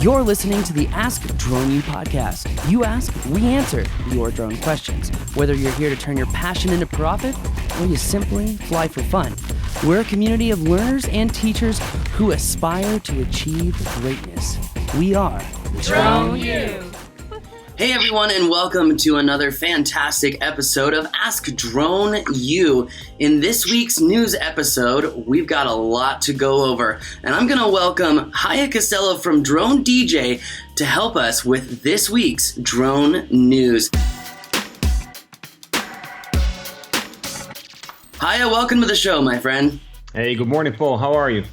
You're listening to the Ask Drone U podcast. You ask, we answer your drone questions. Whether you're here to turn your passion into profit or you simply fly for fun, we're a community of learners and teachers who aspire to achieve greatness. We are Drone U. Hey everyone, and welcome to another fantastic episode of Ask Drone U. In this week's news episode, we've got a lot to go over, and I'm going to welcome Haya Costello from Drone DJ to help us with this week's drone news. Haya, welcome to the show, my friend. Hey, good morning, Paul. How are you?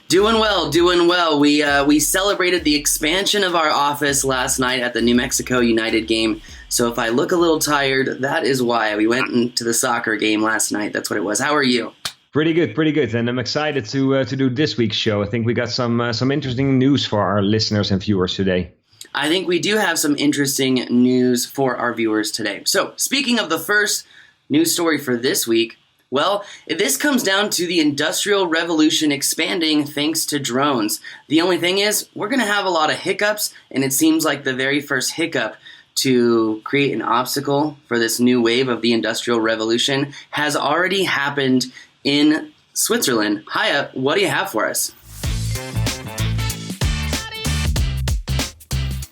Doing well. We celebrated the expansion of our office last night at the New Mexico United game. So if I look a little tired, that is why. We went into the soccer game last night. That's what it was. How are you? Pretty good. And I'm excited to do this week's show. I think we got some interesting news for our listeners and viewers today. I think we do have some interesting news for our viewers today. So speaking of the first news story for this week, well, this comes down to the Industrial Revolution expanding thanks to drones. The only thing is, we're going to have a lot of hiccups, and it seems like the very first hiccup to create an obstacle for this new wave of the Industrial Revolution has already happened in Switzerland. Haya, what do you have for us?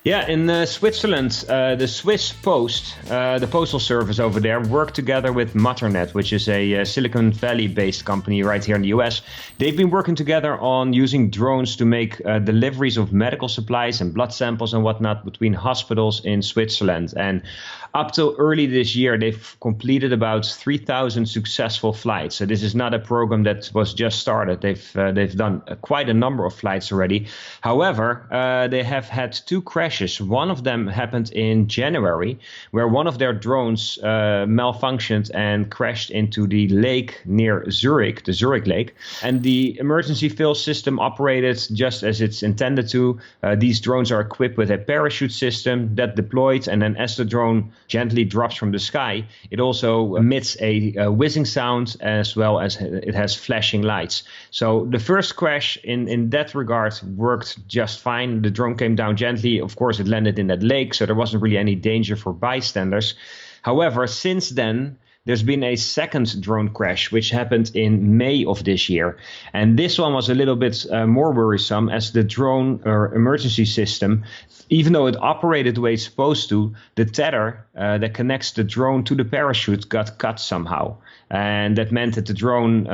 Yeah, in Switzerland, the Swiss Post, the postal service over there, worked together with Matternet, which is a Silicon Valley-based company right here in the US. They've been working together on using drones to make deliveries of medical supplies and blood samples and whatnot between hospitals in Switzerland. And up till early this year, they've completed about 3,000 successful flights. So this is not a program that was just started. They've done quite a number of flights already. However, they have had two crashes. One of them happened in January, where one of their drones malfunctioned and crashed into the lake near Zurich, the Zurich Lake. And the emergency fill system operated just as it's intended to. These drones are equipped with a parachute system that deployed, and then as the drone gently drops from the sky, it also emits a whizzing sound as well as it has flashing lights. So the first crash in that regard worked just fine. The drone came down gently. Of course, it landed in that lake, so there wasn't really any danger for bystanders. However, since then, there's been a second drone crash, which happened in May of this year. And this one was a little bit more worrisome, as the drone or emergency system, even though it operated the way it's supposed to, the tether that connects the drone to the parachute got cut somehow. And that meant that the drone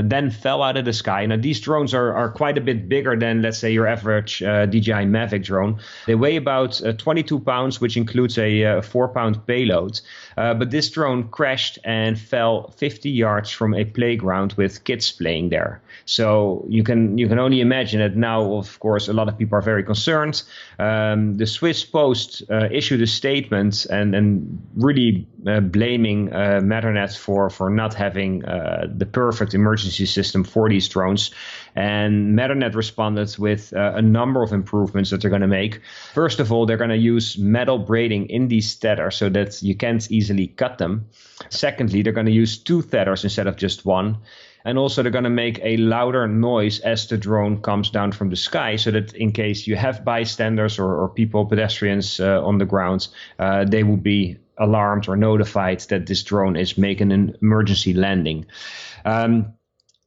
then fell out of the sky. Now, these drones are quite a bit bigger than, let's say, your average DJI Mavic drone. They weigh about 22 pounds, which includes a 4-pound payload. But this drone crashed and fell 50 yards from a playground with kids playing there. So you can only imagine that now, of course, a lot of people are very concerned. The Swiss Post issued a statement and really blaming Matternet for not having the perfect emergency system for these drones. And Matternet responded with a number of improvements that they're going to make. First of all, they're going to use metal braiding in these tethers so that you can't easily cut them. Secondly, they're going to use 2 tethers instead of just 1. And also they're going to make a louder noise as the drone comes down from the sky, so that in case you have bystanders or people, pedestrians on the ground, they will be alarmed or notified that this drone is making an emergency landing.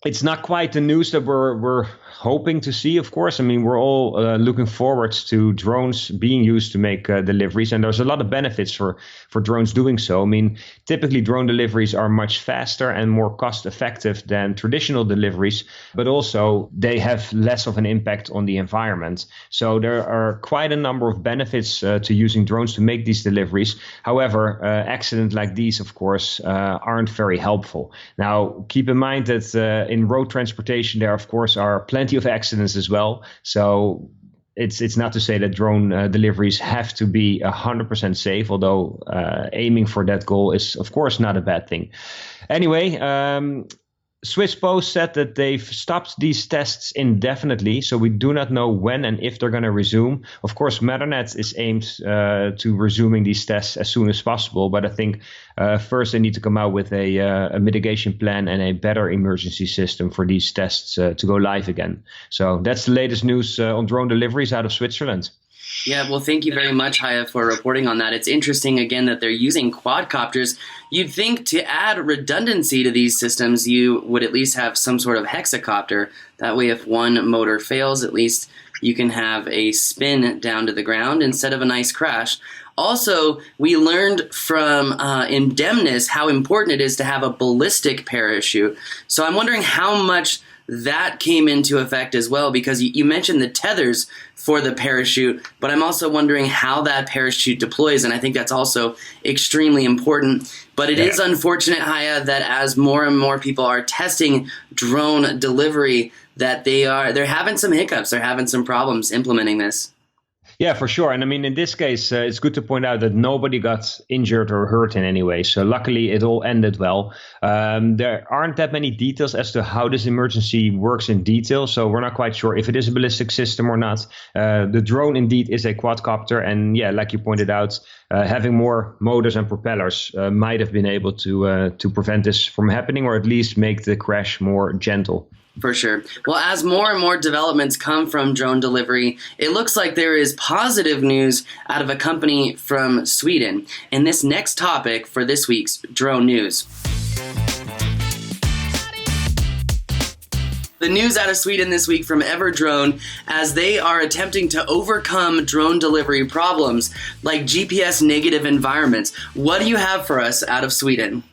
It's not quite the news that we're hoping to see, of course. I mean, we're all looking forward to drones being used to make deliveries, and there's a lot of benefits for drones doing so. I mean, typically drone deliveries are much faster and more cost effective than traditional deliveries, but also they have less of an impact on the environment. So there are quite a number of benefits to using drones to make these deliveries. However, accidents like these, of course, aren't very helpful. Now, keep in mind that in road transportation, there, of course, are plenty of accidents as well. So it's not to say that drone deliveries have to be 100% safe, although aiming for that goal is, of course, not a bad thing. Anyway, Swiss Post said that they've stopped these tests indefinitely, so we do not know when and if they're going to resume. Of course, Matternet is aimed to resuming these tests as soon as possible, but I think first they need to come out with a mitigation plan and a better emergency system for these tests to go live again. So that's the latest news on drone deliveries out of Switzerland. Yeah, well, thank you very much, Haya, for reporting on that. It's interesting, again, that they're using quadcopters. You'd think to add redundancy to these systems, you would at least have some sort of hexacopter. That way, if one motor fails, at least you can have a spin down to the ground instead of a nice crash. Also, we learned from Indemnis how important it is to have a ballistic parachute. So I'm wondering how much that came into effect as well, because you mentioned the tethers for the parachute, but I'm also wondering how that parachute deploys, and I think that's also extremely important. But it is unfortunate, Haya, that as more and more people are testing drone delivery, that they're having some hiccups, they're having some problems implementing this. Yeah, for sure. And I mean, in this case, it's good to point out that nobody got injured or hurt in any way. So luckily, it all ended well. There aren't that many details as to how this emergency works in detail. So we're not quite sure if it is a ballistic system or not. The drone indeed is a quadcopter. And yeah, like you pointed out, having more motors and propellers might have been able to prevent this from happening, or at least make the crash more gentle. For sure. Well, as more and more developments come from drone delivery, it looks like there is positive news out of a company from Sweden. And this next topic for this week's Drone News. The news out of Sweden this week from Everdrone, as they are attempting to overcome drone delivery problems like GPS negative environments. What do you have for us out of Sweden?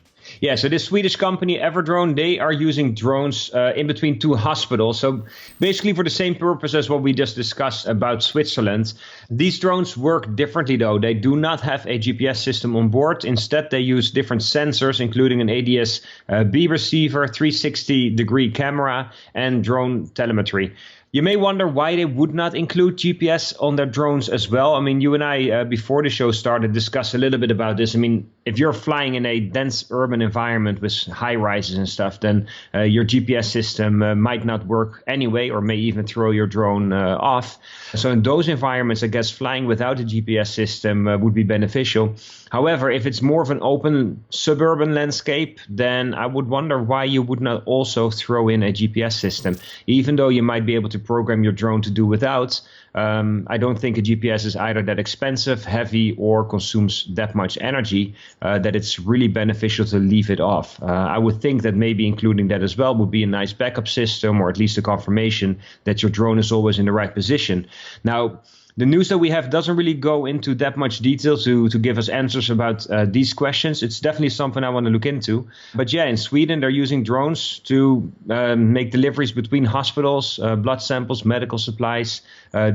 Yeah, so this Swedish company, Everdrone, they are using drones in between two hospitals. So basically for the same purpose as what we just discussed about Switzerland. These drones work differently, though. They do not have a GPS system on board. Instead, they use different sensors, including an ADS-B receiver, 360-degree camera, and drone telemetry. You may wonder why they would not include GPS on their drones as well. I mean, you and I, before the show started, discussed a little bit about this. I mean, if you're flying in a dense urban environment with high rises and stuff, then your GPS system might not work anyway, or may even throw your drone off. So in those environments, I guess flying without a GPS system would be beneficial. However, if it's more of an open suburban landscape, then I would wonder why you would not also throw in a GPS system, even though you might be able to program your drone to do without. I don't think a GPS is either that expensive, heavy, or consumes that much energy that it's really beneficial to leave it off. I would think that maybe including that as well would be a nice backup system, or at least a confirmation that your drone is always in the right position. Now, the news that we have doesn't really go into that much detail to give us answers about these questions. It's definitely something I want to look into. But yeah, in Sweden, they're using drones to make deliveries between hospitals, blood samples, medical supplies,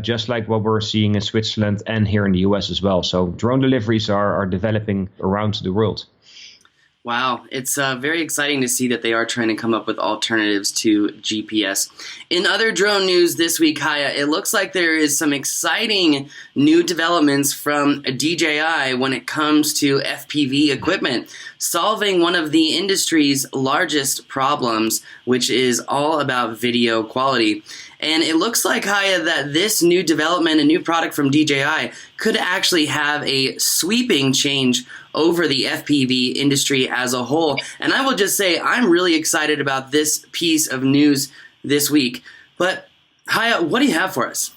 just like what we're seeing in Switzerland and here in the US as well. So drone deliveries are developing around the world. Wow, it's very exciting to see that they are trying to come up with alternatives to GPS. In other drone news this week, Haya, it looks like there is some exciting new developments from DJI when it comes to FPV equipment, solving one of the industry's largest problems, which is all about video quality. And it looks like, Haya, that this new development, a new product from DJI, could actually have a sweeping change over the FPV industry as a whole. And I will just say I'm really excited about this piece of news this week. But, Haya, what do you have for us?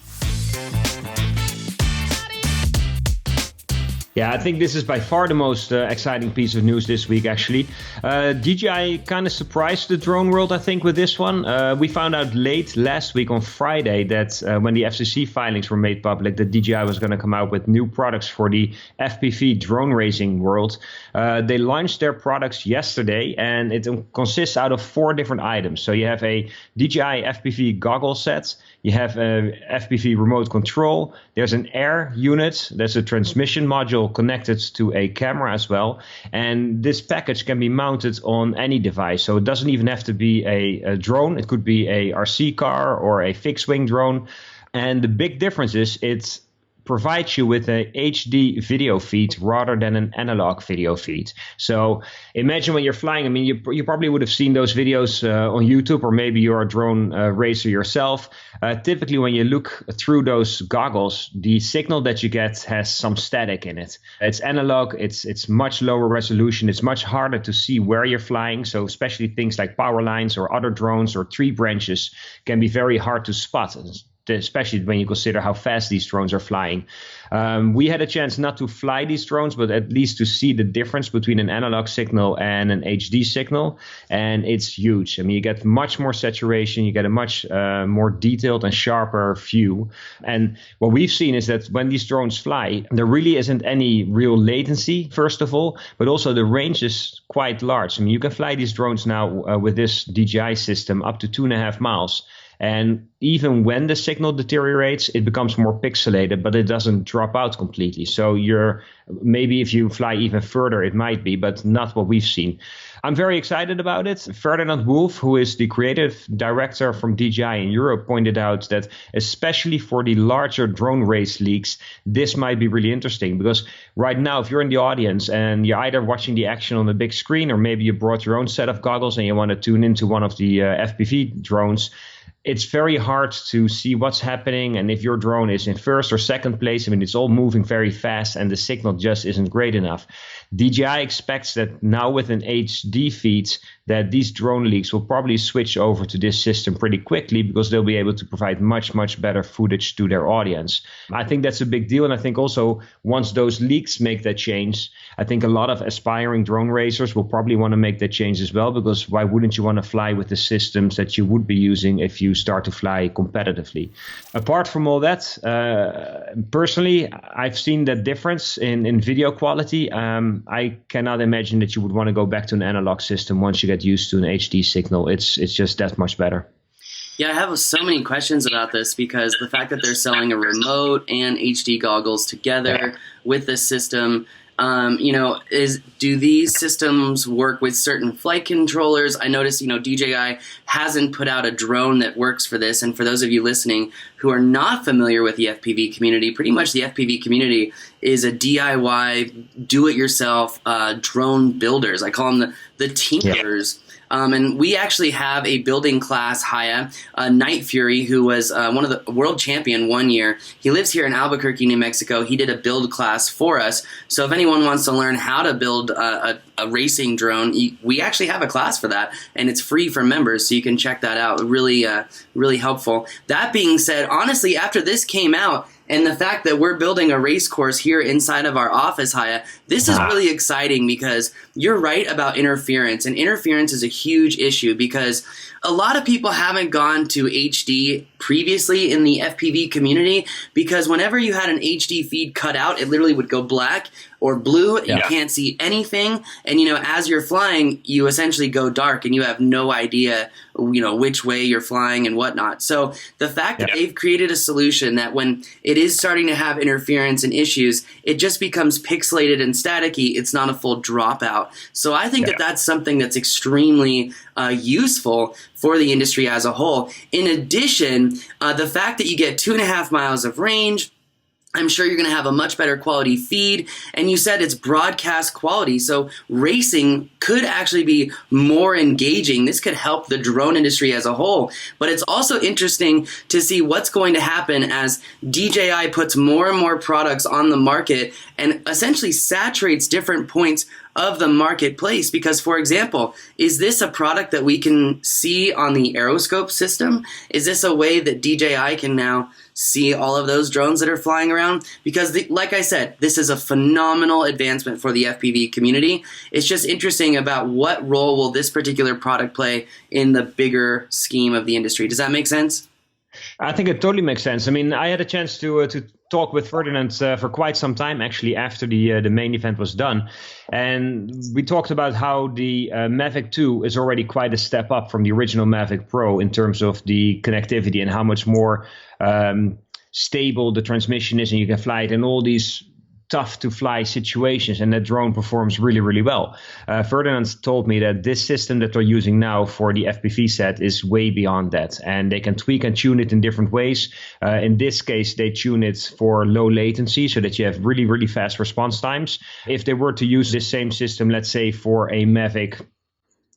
Yeah, I think this is by far the most exciting piece of news this week, actually. DJI kind of surprised the drone world, I think, with this one. We found out late last week on Friday that when the FCC filings were made public, that DJI was going to come out with new products for the FPV drone racing world. They launched their products yesterday, and it consists out of 4 different items. So you have a DJI FPV goggle set, you have a FPV remote control, there's an air unit, there's a transmission module connected to a camera as well, and this package can be mounted on any device. So it doesn't even have to be a drone. It could be a RC car or a fixed wing drone. And the big difference is it provides you with a HD video feed rather than an analog video feed. So imagine when you're flying, I mean, you probably would have seen those videos on YouTube, or maybe you're a drone racer yourself. Typically, when you look through those goggles, the signal that you get has some static in it. It's analog, it's much lower resolution, it's much harder to see where you're flying. So especially things like power lines or other drones or tree branches can be very hard to spot. especially when you consider how fast these drones are flying. We had a chance not to fly these drones, but at least to see the difference between an analog signal and an HD signal. And it's huge. I mean, you get much more saturation, you get a much more detailed and sharper view. And what we've seen is that when these drones fly, there really isn't any real latency, first of all, but also the range is quite large. I mean, you can fly these drones now with this DJI system up to 2.5 miles. And even when the signal deteriorates, it becomes more pixelated, but it doesn't drop out completely. So maybe if you fly even further, it might be, but not what we've seen. I'm very excited about it. Ferdinand Wolf, who is the creative director from DJI in Europe, pointed out that especially for the larger drone race leagues, this might be really interesting, because right now, if you're in the audience and you're either watching the action on the big screen, or maybe you brought your own set of goggles and you want to tune into one of the FPV drones, it's very hard to see what's happening. And if your drone is in first or second place, I mean, it's all moving very fast and the signal just isn't great enough. DJI expects that now with an HD feed, that these drone leagues will probably switch over to this system pretty quickly, because they'll be able to provide much, much better footage to their audience. I think that's a big deal. And I think also once those leagues make that change, I think a lot of aspiring drone racers will probably want to make that change as well, because why wouldn't you want to fly with the systems that you would be using if you start to fly competitively? Apart from all that, personally, I've seen that difference in video quality. I cannot imagine that you would want to go back to an analog system once you get used to an HD signal. It's just that much better. Yeah, I have so many questions about this, because the fact that they're selling a remote and HD goggles together with this system, do these systems work with certain flight controllers? I noticed, DJI hasn't put out a drone that works for this. And for those of you listening who are not familiar with the FPV community, pretty much the FPV community is a DIY, do-it-yourself drone builders. I call them the tinkerers. Yeah. And we actually have a building class Haya, Night Fury, who was one of the world champion one year. He lives here in Albuquerque, New Mexico. He did a build class for us. So if anyone wants to learn how to build a racing drone, we actually have a class for that, and it's free for members, so you can check that out. Really, really helpful. That being said, honestly, after this came out, and the fact that we're building a race course here inside of our office, Haya, this is really exciting, because you're right about interference. And interference is a huge issue, because a lot of people haven't gone to HD previously in the FPV community, because whenever you had an HD feed cut out, it literally would go black or blue. Yeah. You can't see anything. And, as you're flying, you essentially go dark and you have no idea, which way you're flying and whatnot. So the fact that they've created a solution that when it is starting to have interference and issues, it just becomes pixelated and staticky. It's not a full dropout. So I think that that's something that's extremely useful for the industry as a whole. In addition, the fact that you get 2.5 miles of range, I'm sure you're going to have a much better quality feed. And you said it's broadcast quality. So racing could actually be more engaging. This could help the drone industry as a whole. But it's also interesting to see what's going to happen as DJI puts more and more products on the market and essentially saturates different points of the marketplace. Because, for example, is this a product that we can see on the Aeroscope system? Is this a way that DJI can now see all of those drones that are flying around? Because, like I said, this is a phenomenal advancement for the FPV community. It's just interesting about what role will this particular product play in the bigger scheme of the industry. Does that make sense? I think it totally makes sense. I mean, I had a chance to talk with Ferdinand for quite some time, actually, after the main event was done. And we talked about how the Mavic 2 is already quite a step up from the original Mavic Pro in terms of the connectivity and how much more stable the transmission is, and you can fly it in all these tough to fly situations, and that drone performs really, really well. Ferdinand told me that this system that they're using now for the FPV set is way beyond that, and they can tweak and tune it in different ways. In this case, they tune it for low latency so that you have really, really fast response times. If they were to use this same system, let's say for a Mavic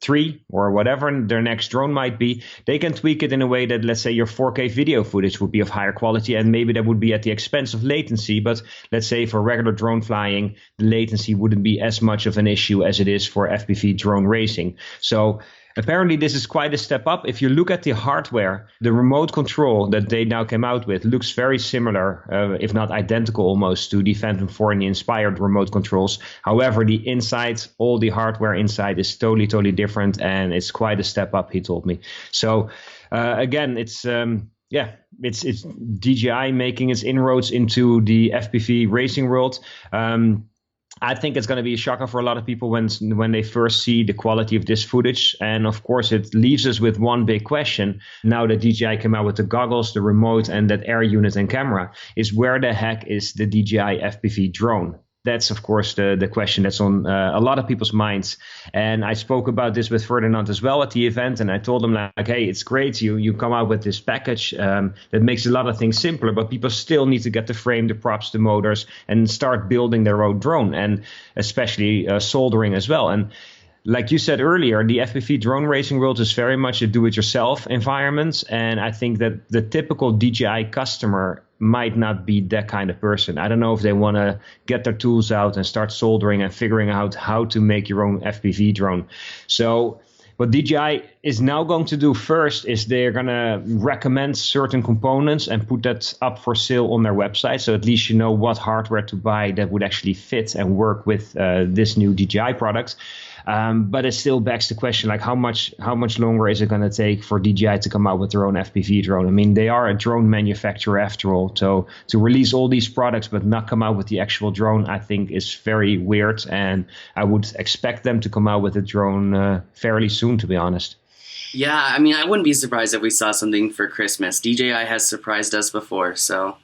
3 or whatever their next drone might be, they can tweak it in a way that, let's say, your 4K video footage would be of higher quality, and maybe that would be at the expense of latency. But let's say for regular drone flying, the latency wouldn't be as much of an issue as it is for FPV drone racing. So Apparently, this is quite a step up. If you look at the hardware, the remote control that they now came out with looks very similar, if not identical almost, to the Phantom 4 and the inspired remote controls. However, the inside, all the hardware inside is totally, totally different, and it's quite a step up, he told me. So again, it's DJI making its inroads into the FPV racing world. I think it's going to be a shocker for a lot of people when they first see the quality of this footage. And of course, it leaves us with one big question. Now that DJI came out with the goggles, the remote, and that air unit and camera, is where the heck is the DJI FPV drone? That's, of course, the question that's on a lot of people's minds. And I spoke about this with Ferdinand as well at the event. And I told him, like, hey, it's great. You come out with this package that makes a lot of things simpler. But people still need to get the frame, the props, the motors, and start building their own drone, and especially soldering as well. And like you said earlier, the FPV drone racing world is very much a do-it-yourself environment. And I think that the typical DJI customer might not be that kind of person. I don't know if they want to get their tools out and start soldering and figuring out how to make your own FPV drone. So what DJI is now going to do first is they're going to recommend certain components and put that up for sale on their website. So at least you know what hardware to buy that would actually fit and work with this new DJI product. But it still begs the question, like how much longer is it going to take for DJI to come out with their own FPV drone? I mean, they are a drone manufacturer after all. So to release all these products but not come out with the actual drone, I think is very weird. And I would expect them to come out with a drone fairly soon, to be honest. Yeah, I mean, I wouldn't be surprised if we saw something for Christmas. DJI has surprised us before, so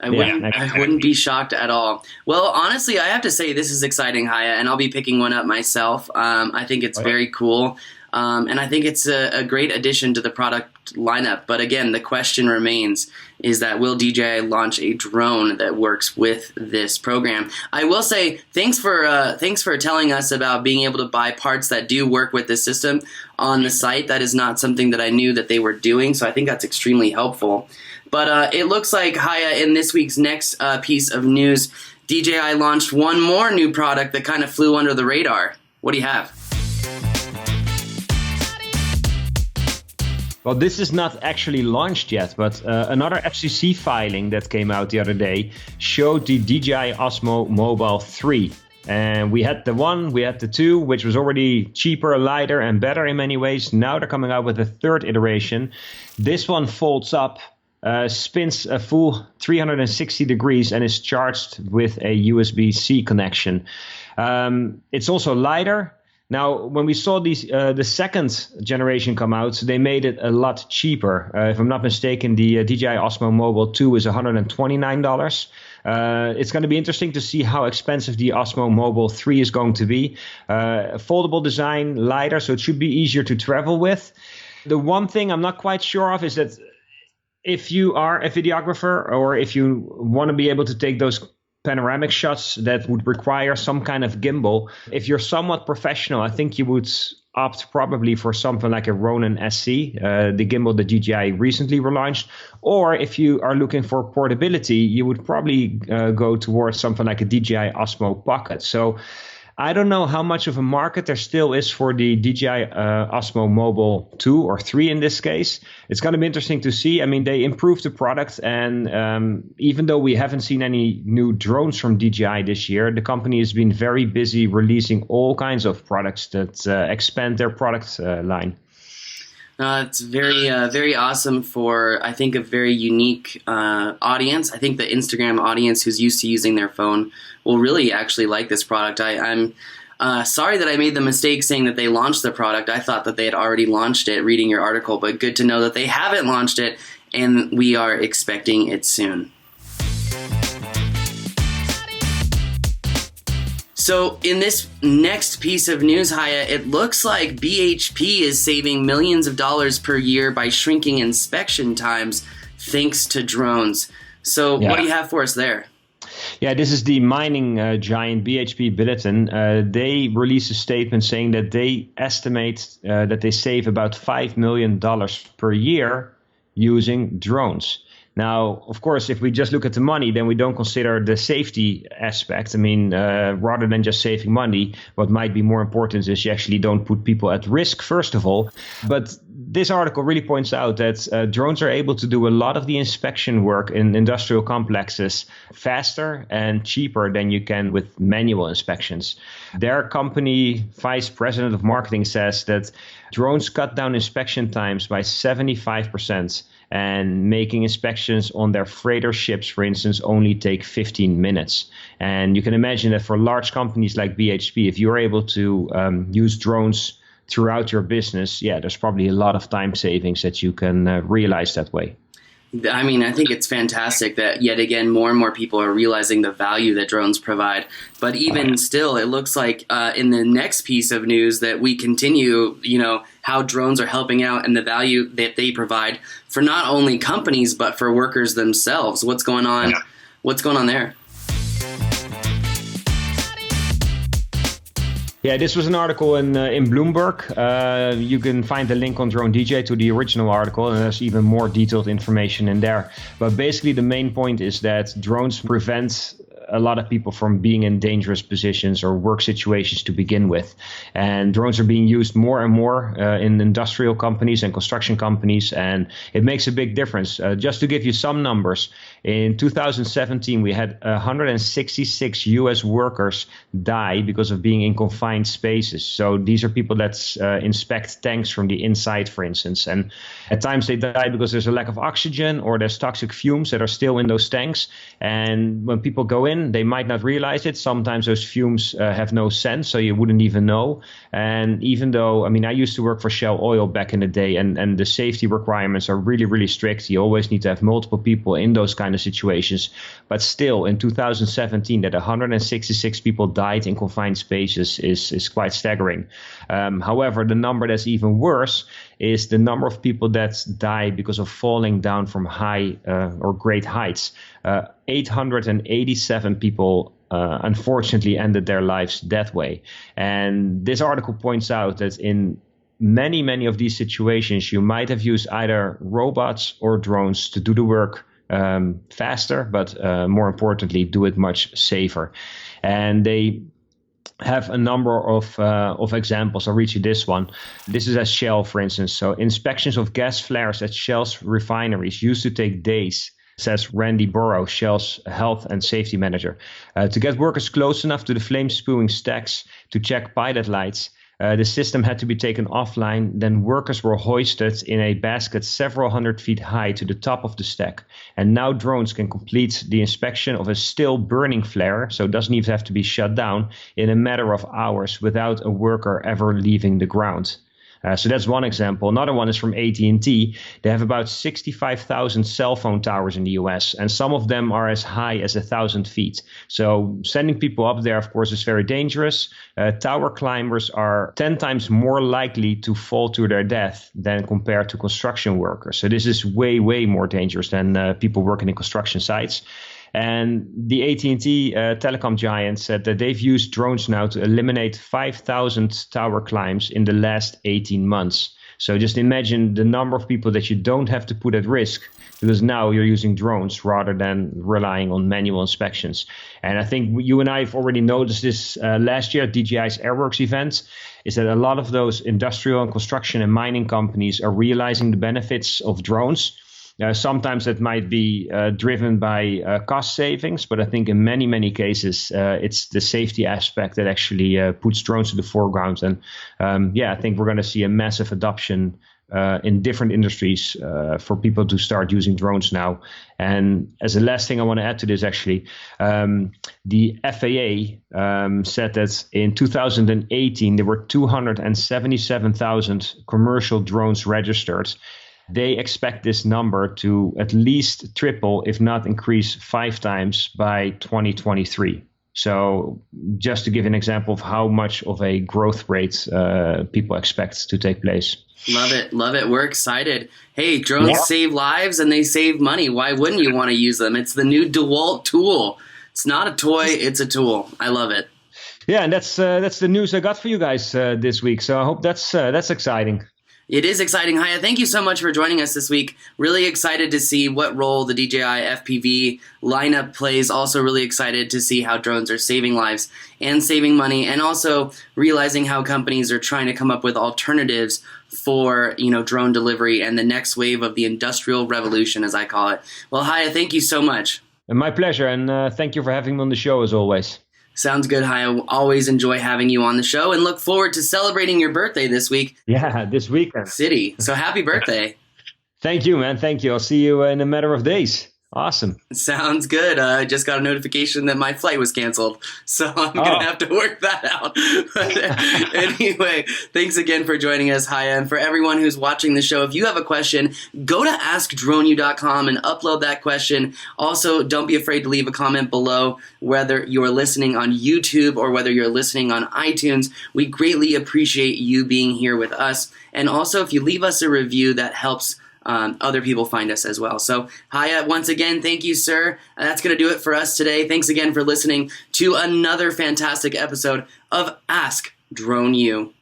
I wouldn't be shocked at all. Well, honestly, I have to say this is exciting, Haya, and I'll be picking one up myself. I think it's very cool, and I think it's a great addition to the product lineup. But again, the question remains, is that will DJI launch a drone that works with this program? I will say thanks for telling us about being able to buy parts that do work with the system on the site. That is not something that I knew that they were doing, so I think that's extremely helpful. But it looks like, Haya, in this week's next piece of news, DJI launched one more new product that kind of flew under the radar. What do you have? Well, this is not actually launched yet, but another FCC filing that came out the other day showed the DJI Osmo Mobile 3. And we had the 1, we had the 2, which was already cheaper, lighter, and better in many ways. Now they're coming out with a third iteration. This one folds up, spins a full 360 degrees and is charged with a USB-C connection. It's also lighter. Now, when we saw the second generation come out, they made it a lot cheaper. If I'm not mistaken, the DJI Osmo Mobile 2 is $129. It's going to be interesting to see how expensive the Osmo Mobile 3 is going to be. Foldable design, lighter, so it should be easier to travel with. The one thing I'm not quite sure of is that if you are a videographer or if you want to be able to take those panoramic shots that would require some kind of gimbal, if you're somewhat professional, I think you would opt probably for something like a Ronin SC, the gimbal that DJI recently relaunched. Or if you are looking for portability, you would probably go towards something like a DJI Osmo Pocket. So I don't know how much of a market there still is for the DJI Osmo Mobile 2 or 3 in this case. It's going to be interesting to see. I mean, they improved the product, and even though we haven't seen any new drones from DJI this year, the company has been very busy releasing all kinds of products that expand their product line. It's very awesome for, I think, a very unique audience. I think the Instagram audience who's used to using their phone will really actually like this product. I'm sorry that I made the mistake saying that they launched the product. I thought that they had already launched it, reading your article, but good to know that they haven't launched it, and we are expecting it soon. So in this next piece of news, Haya, it looks like BHP is saving millions of dollars per year by shrinking inspection times thanks to drones. So What do you have for us there? Yeah, this is the mining giant BHP Billiton. They released a statement saying that they estimate that they save about $5 million per year using drones. Now, of course, if we just look at the money, then we don't consider the safety aspect. I mean, rather than just saving money, what might be more important is you actually don't put people at risk, first of all. But this article really points out that drones are able to do a lot of the inspection work in industrial complexes faster and cheaper than you can with manual inspections. Their company vice president of marketing says that drones cut down inspection times by 75%. And making inspections on their freighter ships, for instance, only take 15 minutes. And you can imagine that for large companies like BHP, if you're able to use drones throughout your business, there's probably a lot of time savings that you can realize that way. I mean, I think it's fantastic that yet again, more and more people are realizing the value that drones provide. But even still, it looks like in the next piece of news that we continue, how drones are helping out and the value that they provide for not only companies, but for workers themselves. What's going on? What's going on there? Yeah, this was an article in Bloomberg. You can find the link on Drone DJ to the original article, and there's even more detailed information in there. But basically, the main point is that drones prevent a lot of people from being in dangerous positions or work situations to begin with. And drones are being used more and more in industrial companies and construction companies, and it makes a big difference. Just to give you some numbers, in 2017, we had 166 US workers die because of being in confined spaces. So these are people that inspect tanks from the inside, for instance. And at times they die because there's a lack of oxygen or there's toxic fumes that are still in those tanks. And when people go in, they might not realize it. Sometimes those fumes have no scent, so you wouldn't even know. And even though, I used to work for Shell Oil back in the day, and the safety requirements are really, really strict. You always need to have multiple people in those kind of situations. But still, in 2017, that 166 people died in confined spaces is quite staggering. However, the number that's even worse is the number of people that die because of falling down from high or great heights. 887 people unfortunately ended their lives that way. And this article points out that in many of these situations, you might have used either robots or drones to do the work faster, but more importantly, do it much safer. And they have a number of examples. I'll read you this one. This is at Shell, for instance. So inspections of gas flares at Shell's refineries used to take days, says Randy Burrow, Shell's health and safety manager. To get workers close enough to the flame-spewing stacks to check pilot lights, the system had to be taken offline. Then workers were hoisted in a basket several hundred feet high to the top of the stack. And now drones can complete the inspection of a still burning flare, so it doesn't even have to be shut down, in a matter of hours without a worker ever leaving the ground. So that's one example. Another one is from AT&T. They have about 65,000 cell phone towers in the US, and some of them are as high as 1,000 feet. So sending people up there, of course, is very dangerous. Tower climbers are 10 times more likely to fall to their death than compared to construction workers. So this is way more dangerous than people working in construction sites. And the AT&T telecom giant said that they've used drones now to eliminate 5,000 tower climbs in the last 18 months. So just imagine the number of people that you don't have to put at risk, because now you're using drones rather than relying on manual inspections. And I think you and I have already noticed this last year at DJI's Airworks event, is that a lot of those industrial and construction and mining companies are realizing the benefits of drones. Sometimes it might be driven by cost savings, but I think in many cases it's the safety aspect that actually puts drones to the foreground. And I think we're going to see a massive adoption in different industries for people to start using drones now. And as a last thing I want to add to this, actually, the FAA said that in 2018 there were 277,000 commercial drones registered. They expect this number to at least triple, if not increase 5 times by 2023. So just to give an example of how much of a growth rate people expect to take place. Love it. We're excited. Hey, drones save lives and they save money. Why wouldn't you want to use them? It's the new DeWalt tool. It's not a toy, it's a tool. I love it. Yeah, and that's the news I got for you guys this week. So I hope that's exciting. It is exciting. Haya, thank you so much for joining us this week. Really excited to see what role the DJI FPV lineup plays. Also really excited to see how drones are saving lives and saving money, and also realizing how companies are trying to come up with alternatives for, drone delivery and the next wave of the industrial revolution, as I call it. Well, Haya, thank you so much. My pleasure, and thank you for having me on the show as always. Sounds good, Haya. Always enjoy having you on the show and look forward to celebrating your birthday this week. Yeah, this weekend. City. So happy birthday. Thank you, man. Thank you. I'll see you in a matter of days. Awesome. Sounds good. I just got a notification that my flight was canceled, so I'm going to have to work that out. But anyway, thanks again for joining us, Haya. And for everyone who's watching the show, if you have a question, go to AskDroneU.com and upload that question. Also, don't be afraid to leave a comment below, whether you're listening on YouTube or whether you're listening on iTunes. We greatly appreciate you being here with us. And also, if you leave us a review, that helps other people find us as well. So, Haya, once again, thank you, sir. That's going to do it for us today. Thanks again for listening to another fantastic episode of Ask Drone U.